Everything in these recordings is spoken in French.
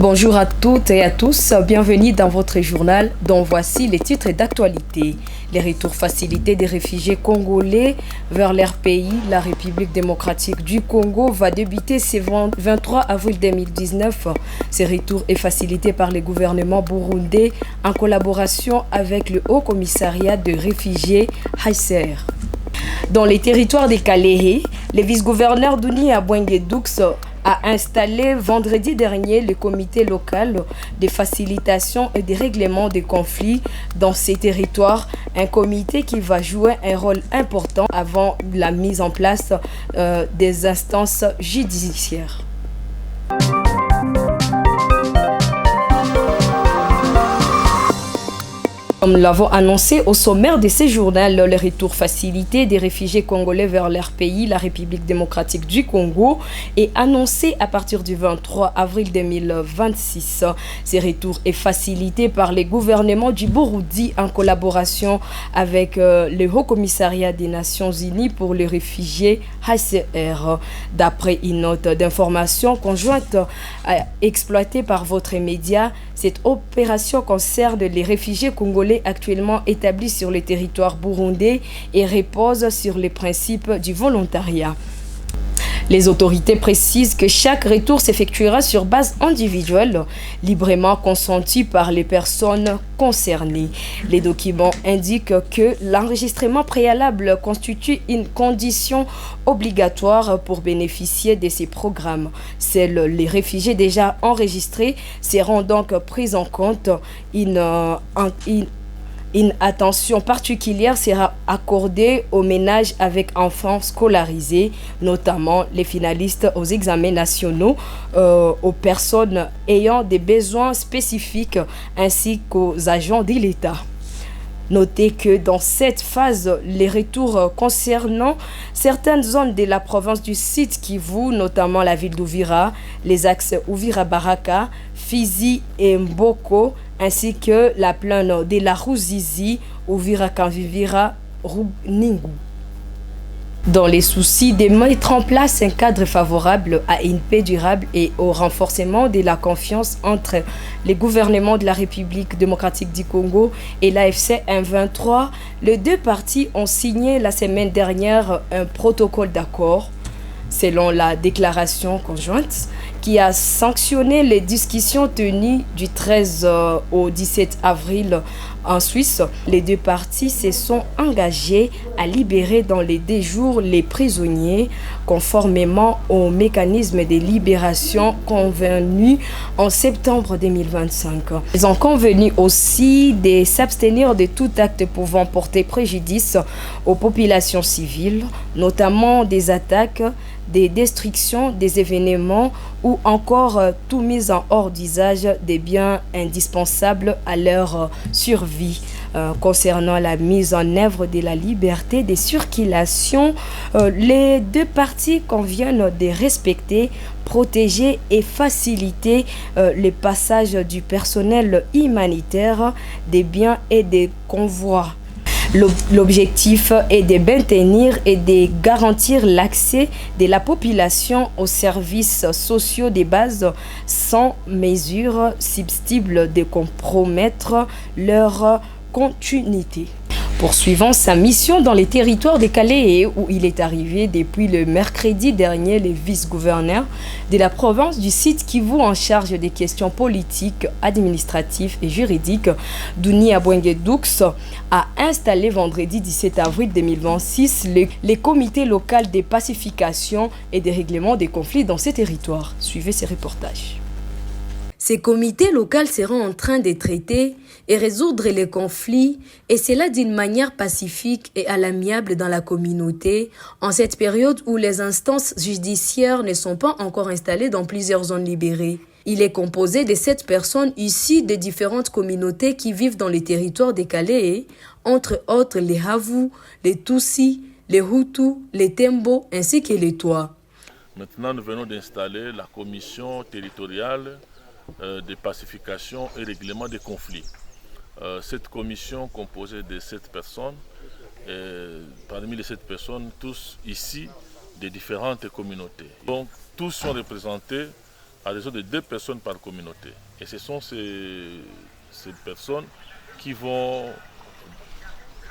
Bonjour à toutes et à tous, bienvenue dans votre journal dont voici les titres d'actualité. Les retours facilités des réfugiés congolais vers leur pays, la République démocratique du Congo, va débuter ce 23 avril 2019. Ces retours est facilité par le gouvernement burundais en collaboration avec le Haut Commissariat de réfugiés HCR. Dans les territoires des Kalehe, le vice-gouverneur Duni Abwenge-Doux a installé vendredi dernier le comité local de facilitation et de règlement des conflits dans ces territoires, un comité qui va jouer un rôle important avant la mise en place des instances judiciaires. Comme nous l'avons annoncé au sommaire de ce journal, le retour facilité des réfugiés congolais vers leur pays, la République démocratique du Congo, est annoncé à partir du 23 avril 2026. Ce retour est facilité par les gouvernements du Burundi en collaboration avec le Haut Commissariat des Nations Unies pour les réfugiés HCR. D'après une note d'information conjointe exploitée par votre média, cette opération concerne les réfugiés congolais actuellement établis sur le territoire burundais et repose sur les principes du volontariat. Les autorités précisent que chaque retour s'effectuera sur base individuelle, librement consentie par les personnes concernées. Les documents indiquent que l'enregistrement préalable constitue une condition obligatoire pour bénéficier de ces programmes. Seuls les réfugiés déjà enregistrés seront donc pris en compte. Une attention particulière sera accordée aux ménages avec enfants scolarisés, notamment les finalistes aux examens nationaux, aux personnes ayant des besoins spécifiques ainsi qu'aux agents de l'État. Notez que dans cette phase, les retours concernant certaines zones de la province du Sud Kivu, notamment la ville d'Ouvira, les axes Ouvira-Baraka, Fizi et Mboko, ainsi que la plaine de la Ruzizi, Ouvira-Kanvivira, Runingu. Dans les soucis de mettre en place un cadre favorable à une paix durable et au renforcement de la confiance entre les gouvernements de la République démocratique du Congo et l'AFC M23, les deux parties ont signé la semaine dernière un protocole d'accord. Selon la déclaration conjointe qui a sanctionné les discussions tenues du 13 au 17 avril en Suisse, les deux parties se sont engagées à libérer dans les 2 jours les prisonniers conformément au mécanisme de libération convenu en septembre 2025. Ils ont convenu aussi de s'abstenir de tout acte pouvant porter préjudice aux populations civiles, notamment des attaques, des destructions, des événements ou encore tout mise en hors d'usage des biens indispensables à leur survie. Concernant la mise en œuvre de la liberté de circulation, les deux parties conviennent de respecter, protéger et faciliter le passage du personnel humanitaire, des biens et des convois. L'objectif est de maintenir et de garantir l'accès de la population aux services sociaux de base sans mesure susceptible de compromettre leur continuité. Poursuivant sa mission dans les territoires des Kalehe où il est arrivé depuis le mercredi dernier, le vice-gouverneur de la province du Sud Kivu en charge des questions politiques, administratives et juridiques, Duni Abwenge-Doux, a installé vendredi 17 avril 2026 les comités locaux de pacification et de règlement des conflits dans ces territoires. Suivez ces reportages. Ces comités locaux seront en train de traiter et résoudre les conflits, et cela d'une manière pacifique et à l'amiable dans la communauté, en cette période où les instances judiciaires ne sont pas encore installées dans plusieurs zones libérées. Il est composé de 7 personnes issues des différentes communautés qui vivent dans les territoires des Kalehe, entre autres les Havu, les Tutsi, les Hutus, les Tembo ainsi que les Twa. Maintenant, nous venons d'installer la commission territoriale de pacification et règlement des conflits. Cette commission composée de 7 personnes, parmi les 7 personnes, tous ici des différentes communautés. Donc tous sont représentés à raison de 2 personnes par communauté. Et ce sont ces personnes qui vont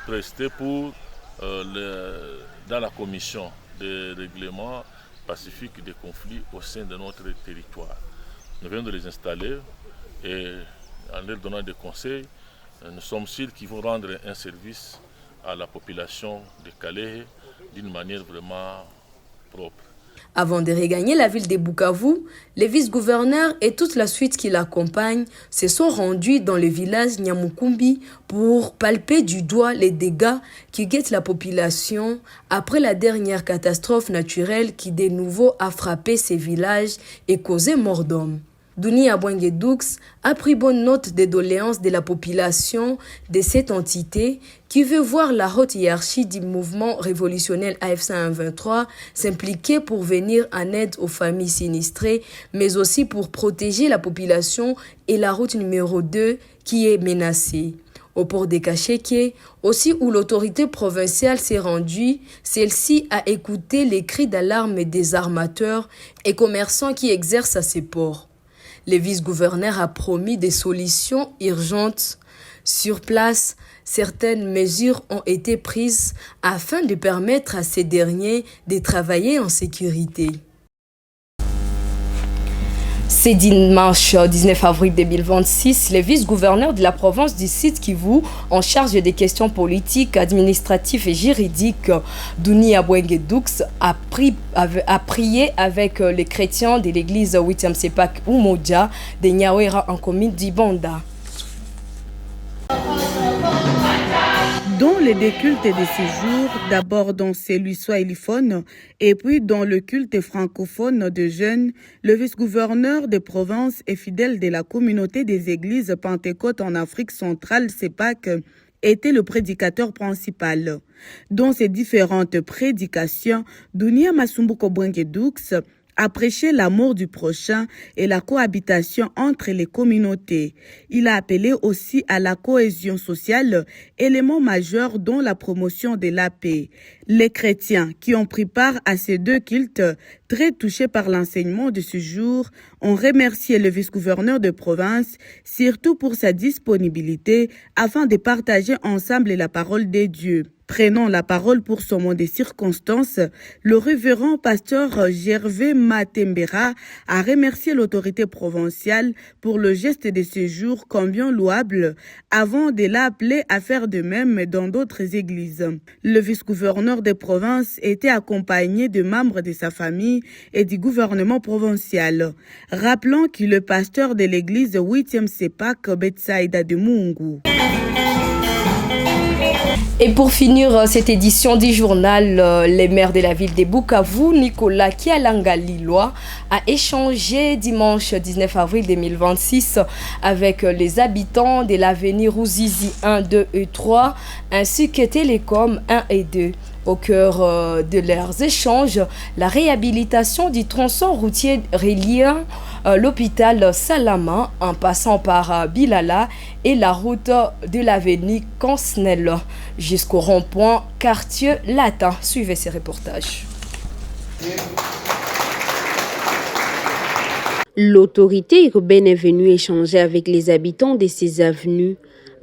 rester dans la commission de règlement pacifique des conflits au sein de notre territoire. Nous venons de les installer et en leur donnant des conseils, nous sommes sûrs qu'ils vont rendre un service à la population de Kalehe d'une manière vraiment propre. Avant de regagner la ville de Bukavu, les vice-gouverneurs et toute la suite qui l'accompagne se sont rendus dans le village Nyamukumbi pour palper du doigt les dégâts qui guettent la population après la dernière catastrophe naturelle qui de nouveau a frappé ces villages et causé mort d'hommes. Duni Abwenge-Doux a pris bonne note des doléances de la population de cette entité qui veut voir la haute hiérarchie du mouvement révolutionnel AFC 123 s'impliquer pour venir en aide aux familles sinistrées, mais aussi pour protéger la population et la route numéro 2 qui est menacée. Au port de Kacheke, aussi où l'autorité provinciale s'est rendue, celle-ci a écouté les cris d'alarme des armateurs et commerçants qui exercent à ces ports. Le vice-gouverneur a promis des solutions urgentes. Sur place, certaines mesures ont été prises afin de permettre à ces derniers de travailler en sécurité. C'est dimanche 19 avril 2026, le vice-gouverneur de la province du Sud Kivu, en charge des questions politiques, administratives et juridiques, Duni Abwenge-Doux, a prié avec les chrétiens de l'église 8e Sepak Umoja de Nyawera en commune d'Ibanda. Dans les deux cultes de ces jours, d'abord dans celui swahiliphone et puis dans le culte francophone de jeunes, le vice-gouverneur de province et fidèle de la communauté des églises Pentecôte en Afrique centrale, CEPAC, était le prédicateur principal. Dans ces différentes prédications, Dunia Masumbuko Bwenge-Doux a prêché l'amour du prochain et la cohabitation entre les communautés. Il a appelé aussi à la cohésion sociale, élément majeur dans la promotion de la paix. Les chrétiens qui ont pris part à ces deux cultes, très touchés par l'enseignement de ce jour, ont remercié le vice-gouverneur de province, surtout pour sa disponibilité afin de partager ensemble la parole de Dieu. Prenant la parole pour son mot des circonstances, le révérend pasteur Gervais Matembera a remercié l'autorité provinciale pour le geste de ce jour combien louable avant de l'appeler à faire de même dans d'autres églises. Le vice-gouverneur des provinces était accompagné de membres de sa famille et du gouvernement provincial. Rappelons que le pasteur de l'église 8e Sepak Betsaïda de Mungu. Et pour finir cette édition du journal, les maires de la ville de Bukavu, Nicolas Kialanga-Liloa, a échangé dimanche 19 avril 2026 avec les habitants de l'avenue Rouzizi 1, 2 et 3, ainsi que Télécom 1 et 2. Au cœur de leurs échanges, la réhabilitation du tronçon routier reliant l'hôpital Salama en passant par Bilala et la route de l'avenue Consnel jusqu'au rond-point quartier Latin. Suivez ces reportages. L'autorité urbaine est venue échanger avec les habitants de ces avenues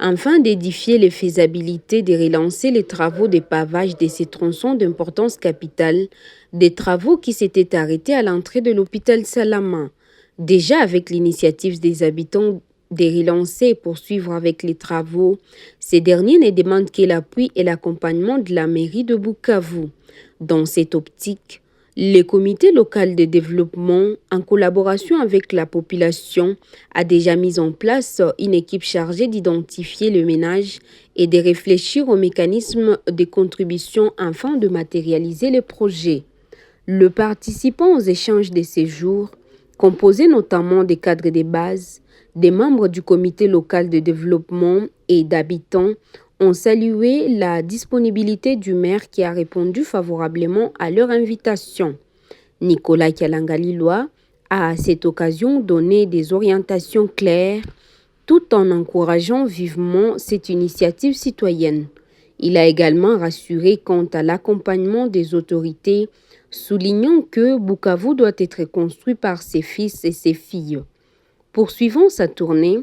afin d'édifier les faisabilités de relancer les travaux de pavage de ces tronçons d'importance capitale, des travaux qui s'étaient arrêtés à l'entrée de l'hôpital Salama. Déjà avec l'initiative des habitants de relancer et poursuivre avec les travaux, ces derniers ne demandent que l'appui et l'accompagnement de la mairie de Bukavu. Dans cette optique, le comité local de développement, en collaboration avec la population, a déjà mis en place une équipe chargée d'identifier le ménage et de réfléchir aux mécanismes de contribution afin de matérialiser le projet. Le participant aux échanges de ces jours, composé notamment des cadres de base, des membres du comité local de développement et d'habitants, ont salué la disponibilité du maire qui a répondu favorablement à leur invitation. Nicolas Kialanga-Liloa a à cette occasion donné des orientations claires tout en encourageant vivement cette initiative citoyenne. Il a également rassuré quant à l'accompagnement des autorités, soulignant que Bukavu doit être construit par ses fils et ses filles. Poursuivant sa tournée,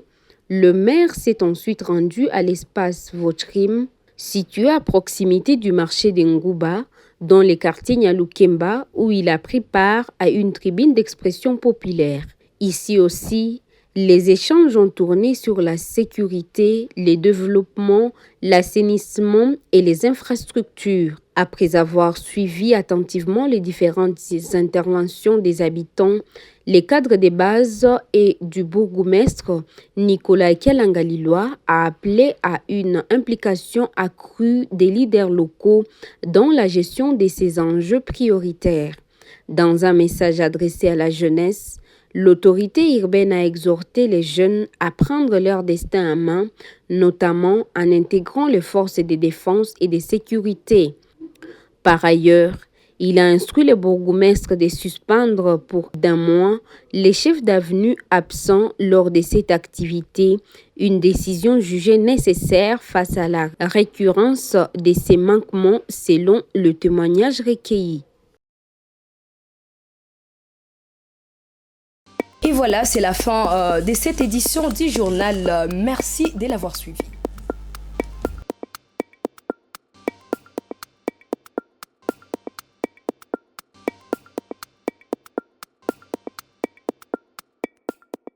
le maire s'est ensuite rendu à l'espace Vochrim, situé à proximité du marché d'Engouba, dans les quartiers Nyalukemba, où il a pris part à une tribune d'expression populaire. Ici aussi, les échanges ont tourné sur la sécurité, les développements, l'assainissement et les infrastructures. Après avoir suivi attentivement les différentes interventions des habitants, les cadres des bases et du bourgmestre, Nicolas Kialangalilois a appelé à une implication accrue des leaders locaux dans la gestion de ces enjeux prioritaires. Dans un message adressé à la jeunesse, l'autorité urbaine a exhorté les jeunes à prendre leur destin en main, notamment en intégrant les forces de défense et de sécurité. Par ailleurs, il a instruit le bourgmestre de suspendre pour d'un mois les chefs d'avenue absents lors de cette activité, une décision jugée nécessaire face à la récurrence de ces manquements selon le témoignage recueilli. Et voilà, c'est la fin de cette édition du journal. Merci de l'avoir suivi.